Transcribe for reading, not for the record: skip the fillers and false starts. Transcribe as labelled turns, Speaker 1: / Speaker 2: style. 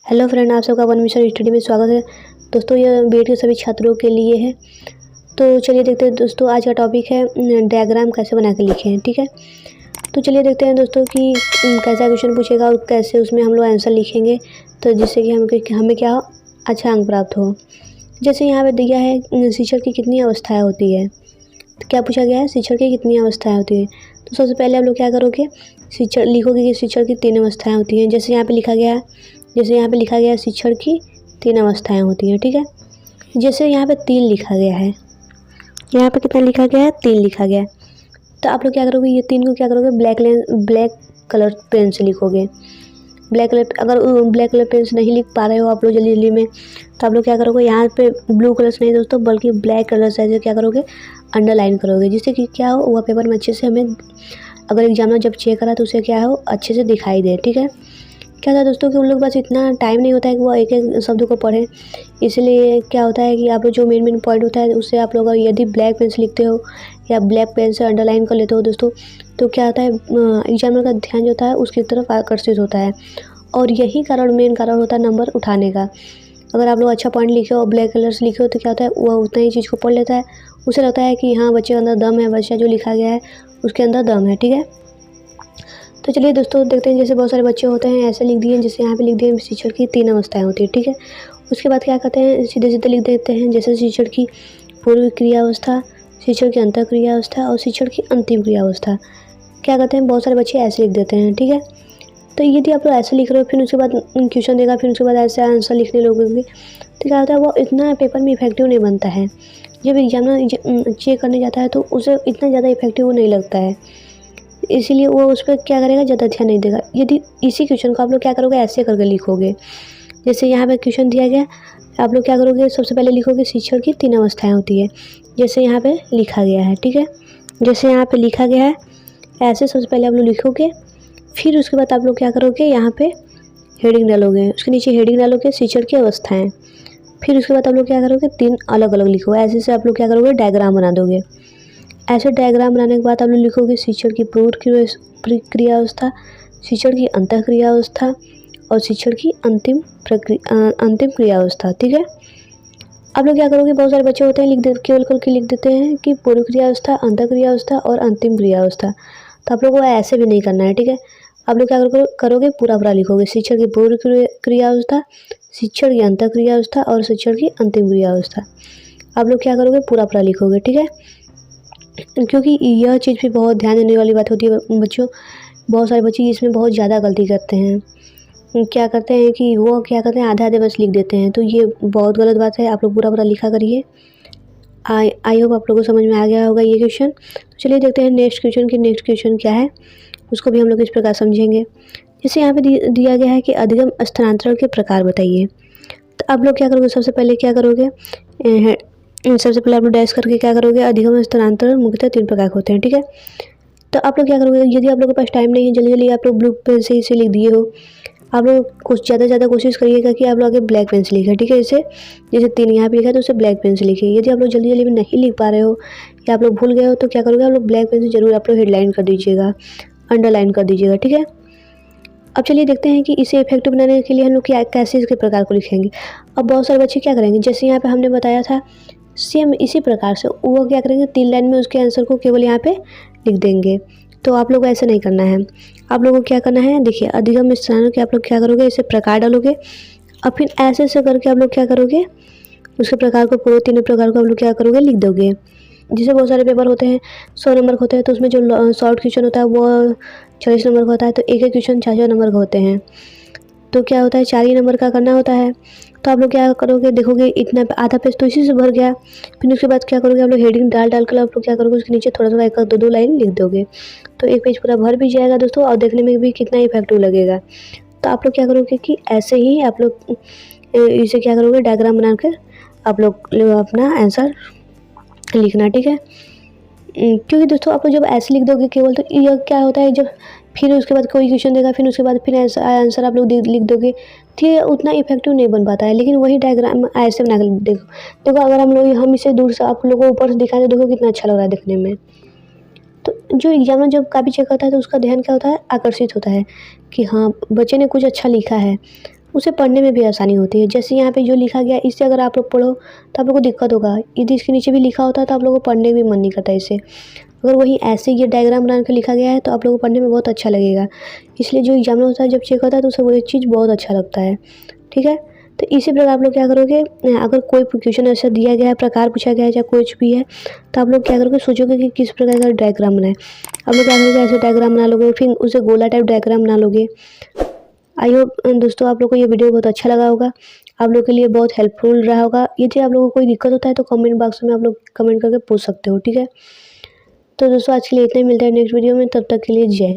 Speaker 1: Hello friend, आप सबका one mission study में स्वागत है। दोस्तों, यह बीएड के सभी छात्रों के लिए है। तो चलिए देखते हैं दोस्तों, आज का टॉपिक है डायग्राम कैसे बना के लिखें। ठीक है, तो चलिए देखते हैं दोस्तों कि कैसा क्वेश्चन पूछेगा और कैसे उसमें हम लोग आंसर लिखेंगे, तो जिससे कि हमें क्या हो, अच्छा अंक प्राप्त हो। जैसे यहाँ पे दिया है शिक्षक की कितनी अवस्थाएँ होती है। तो क्या पूछा गया है, शिक्षक की कितनी अवस्थाएँ होती है। तो सबसे पहले आप लोग क्या करोगे, शिक्षक लिखोगे कि शिक्षक की 3 अवस्थाएँ होती हैं। जैसे यहाँ पे लिखा गया है शिक्षण की 3 अवस्थाएं होती हैं। ठीक है, जैसे यहाँ पे 3 लिखा गया है, यहाँ पे कितना लिखा गया है, 3 लिखा गया है। तो आप लोग क्या करोगे, ये 3 को क्या करोगे, ब्लैक कलर पेन से लिखोगे। अगर ब्लैक कलर पेन से नहीं लिख पा रहे हो आप लोग जल्दी में, तो आप लोग क्या करोगे, यहाँ पे ब्लू कलर से नहीं दोस्तों, बल्कि ब्लैक कलर से ऐसे क्या करोगे, अंडरलाइन करोगे, जिससे कि क्या हो, वह पेपर में अच्छे से हमें अगर एग्जामिनर जब चेक करा तो उसे क्या हो, अच्छे से दिखाई दे। ठीक है, क्या था दोस्तों कि उन लोग पास इतना टाइम नहीं होता है कि वो एक एक शब्द को पढ़ें, इसलिए क्या होता है कि आप लोग जो मेन पॉइंट होता है उससे आप लोग यदि ब्लैक पेन से लिखते हो या ब्लैक पेन से अंडरलाइन कर लेते हो दोस्तों, तो क्या होता है, एग्जामिनर का ध्यान जो होता है उसकी तरफ आकर्षित होता है, और यही मेन कारण होता है नंबर उठाने का। अगर आप लोग अच्छा पॉइंट लिखे हो और ब्लैक कलर से लिखे हो तो क्या होता है, वह उतना ही चीज़ को पढ़ लेता है, उसे लगता है कि हाँ बच्चे के अंदर दम है, बच्चा जो लिखा गया है उसके अंदर दम है। ठीक है, तो चलिए दोस्तों देखते हैं। जैसे बहुत सारे बच्चे होते हैं ऐसे लिख दिए, जैसे यहाँ पे लिख दिए शिक्षण की 3 अवस्थाएं होती है। ठीक है, उसके बाद क्या कहते हैं, सीधे सीधे लिख देते हैं, जैसे शिक्षण की पूर्व क्रियावस्था, शिक्षण की अंतर क्रियावस्था और शिक्षण की अंतिम क्रियावस्था। क्या कहते हैं, बहुत सारे बच्चे ऐसे लिख देते हैं। ठीक है, तो यदि आप लोग ऐसे लिख रहे हो, फिर उसके बाद क्वेश्चन देगा, फिर उसके बाद ऐसे आंसर लिखने लगोगे, तो क्या होता है, वो इतना पेपर में इफेक्टिव नहीं बनता है। जब एग्जामिनर चेक करने जाता है तो उसे इतना ज़्यादा इफेक्टिव नहीं लगता है, इसीलिए वो उस पर क्या करेगा, ज़्यादा ध्यान नहीं देगा। यदि इसी क्वेश्चन को आप लोग क्या करोगे, ऐसे करके लिखोगे। जैसे यहाँ पे क्वेश्चन दिया गया, आप लोग क्या करोगे, सबसे पहले लिखोगे शिक्षण की 3 अवस्थाएं होती है, जैसे यहाँ पे लिखा गया है। ठीक है, जैसे यहाँ पे लिखा गया है ऐसे सबसे पहले आप लोग लिखोगे, फिर उसके बाद आप लोग क्या करोगे, यहाँ पे हेडिंग डालोगे, उसके नीचे हेडिंग डालोगे शिक्षण की अवस्थाएँ। फिर उसके बाद आप लोग क्या करोगे, 3 अलग अलग लिखोगे। ऐसे से आप लोग क्या करोगे, डायग्राम बना दोगे। ऐसे डायग्राम बनाने के बाद आप लोग लिखोगे शिक्षण की पूर्व क्रियावस्था, शिक्षण की अंतः क्रियावस्था और शिक्षण की अंतिम क्रियावस्था। ठीक है, आप लोग क्या करोगे, बहुत सारे बच्चे होते हैं केवल करके लिख देते हैं कि पूर्व क्रियावस्था, अंतः क्रियावस्था और अंतिम क्रियावस्था। तो आप लोगों को ऐसे भी नहीं करना है। ठीक है, आप लोग क्या करोगे, पूरा लिखोगे, शिक्षण की पूर्व क्रियावस्था, शिक्षण की अंतः क्रियावस्था और शिक्षण की अंतिम क्रियावस्था। आप लोग क्या करोगे, पूरा लिखोगे। ठीक है, क्योंकि यह चीज़ भी बहुत ध्यान देने वाली बात होती है बच्चों। बहुत सारे बच्चे इसमें बहुत ज़्यादा गलती करते हैं, क्या करते हैं कि वो क्या करते हैं, आधे बस लिख देते हैं, तो ये बहुत गलत बात है। आप लोग पूरा लिखा करिए। आई होप आप लोगों को समझ में आ गया होगा ये क्वेश्चन। तो चलिए देखते हैं नेक्स्ट क्वेश्चन क्या है, उसको भी हम लोग इस प्रकार समझेंगे। जैसे यहाँ पे दिया गया है कि अधिगम स्थानांतरण के प्रकार बताइए। तो आप लोग क्या करोगे, सबसे पहले आप लोग डैश करके क्या करोगे, अधिगम स्थानांतरण मुख्यतः 3 प्रकार के होते हैं। ठीक है, तो आप लोग क्या करोगे, यदि आप लोगों के पास टाइम नहीं है, जल्दी आप लोग ब्लू पेन से इसे लिख दिए हो, आप लोग कुछ ज़्यादा कोशिश करिएगा कि आप लोग आगे ब्लैक पेन से लिखें। ठीक है, जैसे 3 यहाँ पे लिखा है तो उसे ब्लैक पेन से लिखिए। यदि आप लोग जल्दी में नहीं लिख पा रहे हो या आप लोग भूल गए हो तो क्या करोगे, आप लोग ब्लैक पेन से जरूर आप लोग हेडलाइन कर दीजिएगा, अंडरलाइन कर दीजिएगा। ठीक है, अब चलिए देखते हैं कि इसे इफेक्टिव बनाने के लिए हम लोग कैसे इसके प्रकार को लिखेंगे। अब बहुत सारे बच्चे क्या करेंगे, जैसे यहाँ पे हमने बताया था सेम इसी प्रकार से वो क्या करेंगे, 3 लाइन में उसके आंसर को केवल यहाँ पे लिख देंगे। तो आप लोग को ऐसा नहीं करना है। आप लोगों को क्या करना है, देखिए अधिगम स्थानों के आप लोग क्या करोगे, इसे प्रकार डालोगे और फिर ऐसे करके आप लोग क्या करोगे, उसके प्रकार को पूरे 3 प्रकार को आप लोग क्या करोगे, लिख दोगे। जैसे बहुत सारे पेपर होते हैं 100 नंबर के होते हैं, तो उसमें जो शॉर्ट क्वेश्चन होता है वो 40 नंबर का होता है, तो एक क्वेश्चन 4 नंबर का होते हैं, तो क्या होता है 4 ही नंबर का करना होता है। तो आप लोग क्या करोगे, देखोगे इतना आधा पेज तो इसी से भर गया। फिर उसके बाद क्या करोगे, आप लोग हेडिंग डाल कर आप लोग क्या करोगे, उसके नीचे थोड़ा 1-2 लाइन लिख दोगे, तो एक पेज पूरा भर भी जाएगा दोस्तों, और देखने में भी कितना इफेक्टिव लगेगा। तो आप लोग क्या करोगे कि ऐसे ही आप लोग इसे क्या करोगे, डायग्राम बनाकर आप लोग अपना आंसर लिखना। ठीक है, क्योंकि दोस्तों आप लोग जब ऐसे लिख दोगे केवल, तो यह क्या होता है, जब फिर उसके बाद कोई क्वेश्चन देगा, फिर उसके बाद फिर आंसर आप लोग लिख दोगे, तो ये उतना इफेक्टिव नहीं बन पाता है। लेकिन वही डायग्राम ऐसे बना कर देखो अगर हम इसे दूर से आप लोगों को ऊपर से दिखाएं तो देखो कितना अच्छा लग रहा है दिखने में। तो जो एग्जामिनर जब कॉपी चेक करता है तो उसका ध्यान क्या होता है, आकर्षित होता है कि हाँ बच्चे ने कुछ अच्छा लिखा है, उसे पढ़ने में भी आसानी होती है। जैसे यहाँ पे जो लिखा गया है इससे अगर आप लोग पढ़ो तो आप लोग को दिक्कत होगा, यदि इसके नीचे भी लिखा होता तो आप लोगों को पढ़ने भी मन नहीं करता इसे। अगर वहीं ऐसे ये डायग्राम बना के लिखा गया है तो आप लोगों को पढ़ने में बहुत अच्छा लगेगा। इसलिए जो एग्जामिनर होता है जब चेक करता है तो उसे वो एक चीज़ बहुत अच्छा लगता है। ठीक है, तो इसी प्रकार आप लोग क्या करोगे, अगर कोई क्वेश्चन ऐसा दिया गया है, प्रकार पूछा गया है या कुछ भी है, तो आप लोग क्या करोगे, सोचोगे कि किस प्रकार का डायग्राम बनाए। आप लोग क्या करोगे, ऐसे डायग्राम बना लोगे, फिर उसे गोला टाइप डायग्राम बना लोगे। आई होप दोस्तों आप लोग को ये वीडियो बहुत अच्छा लगा होगा, आप लोग के लिए बहुत हेल्पफुल रहा होगा। यदि आप लोगों को कोई दिक्कत होता है तो कमेंट बॉक्स में आप लोग कमेंट करके पूछ सकते हो। ठीक है, तो दोस्तों आज के लिए इतना ही, मिलता है नेक्स्ट वीडियो में, तब तक के लिए जय।